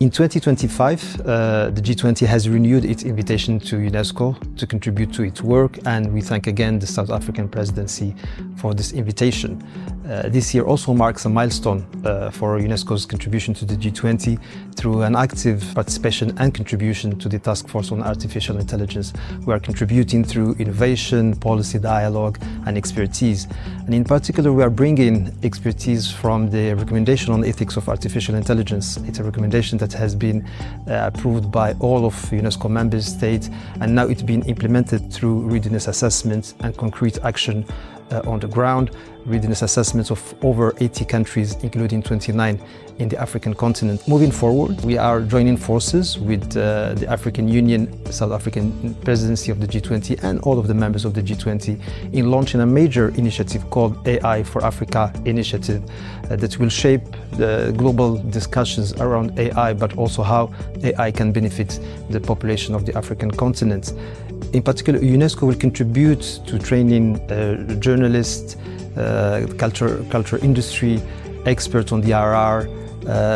In 2025, the G20 has renewed its invitation to UNESCO to contribute to its work, and we thank again the South African presidency for this invitation. This year also marks a milestone for UNESCO's contribution to the G20 through an active participation and contribution to the Task Force on Artificial Intelligence. We are contributing through innovation, policy dialogue, and expertise. And in particular, we are bringing expertise from the Recommendation on Ethics of Artificial Intelligence. It's a recommendation that has been approved by all of UNESCO member states, and now it's been implemented through readiness assessments and concrete action on the ground. Readiness assessments of over 80 countries, including 29 in the African continent. Moving forward, we are joining forces with the African Union, South African presidency of the G20, and all of the members of the G20 in launching a major initiative called AI for Africa initiative that will shape the global discussions around AI, but also how AI can benefit the population of the African continent. In particular, UNESCO will contribute to training journalists, culture industry, experts on the RR,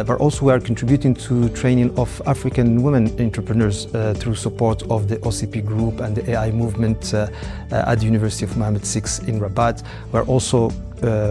but also we are contributing to training of African women entrepreneurs through support of the OCP group and the AI movement at the University of Mohammed VI in Rabat. We're also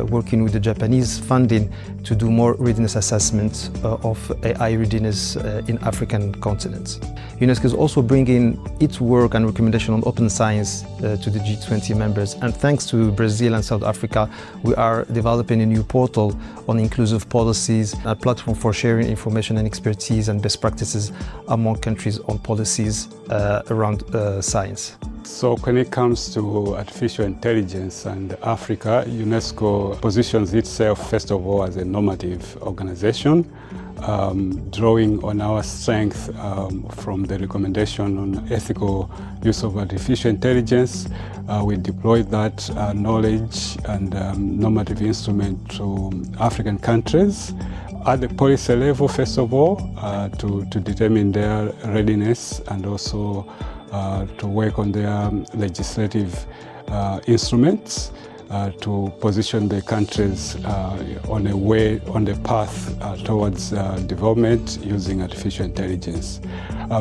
working with the Japanese funding to do more readiness assessments of AI readiness in African continents. UNESCO is also bringing its work and recommendation on open science to the G20 members, and thanks to Brazil and South Africa, we are developing a new portal on inclusive policies, a platform for sharing information and expertise and best practices among countries on policies around science. So when it comes to artificial intelligence and Africa, UNESCO positions itself first of all as a normative organization, drawing on our strength from the recommendation on ethical use of artificial intelligence. We deploy that knowledge and normative instrument to African countries at the policy level, first of all, to determine their readiness and also to work on their legislative instruments to position the countries on the path towards development using artificial intelligence.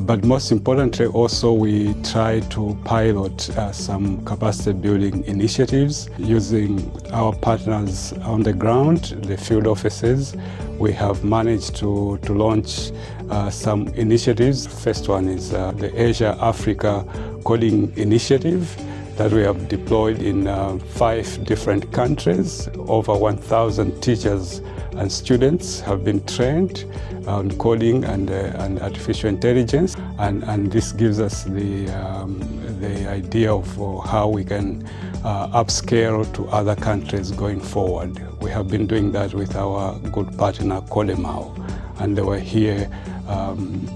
But most importantly, also we try to pilot some capacity building initiatives using our partners on the ground, the field offices. We have managed to launch some initiatives. First one is the Asia-Africa Coding Initiative that we have deployed in 5 different countries. Over 1,000 teachers and students have been trained on coding and artificial intelligence, and this gives us the idea of how we can upscale to other countries going forward. We have been doing that with our good partner Codemao, and they were here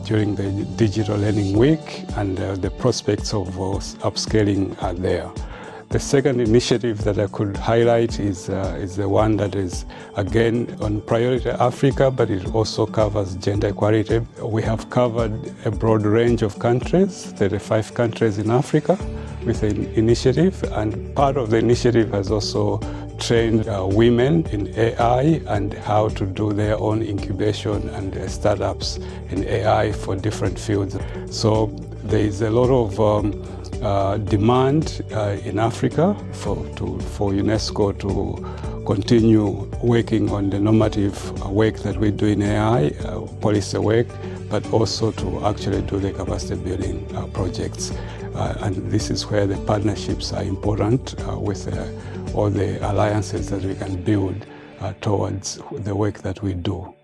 during the Digital Learning Week, and the prospects of upscaling are there. The second initiative that I could highlight is the one that is again on Priority Africa, but it also covers gender equality. We have covered a broad range of countries, 35 countries in Africa, with an initiative, and part of the initiative has also trained women in AI and how to do their own incubation and startups in AI for different fields. So there is a lot of demand in Africa for UNESCO to continue working on the normative work that we do in AI, policy work, but also to actually do the capacity building projects. And this is where the partnerships are important with all the alliances that we can build towards the work that we do.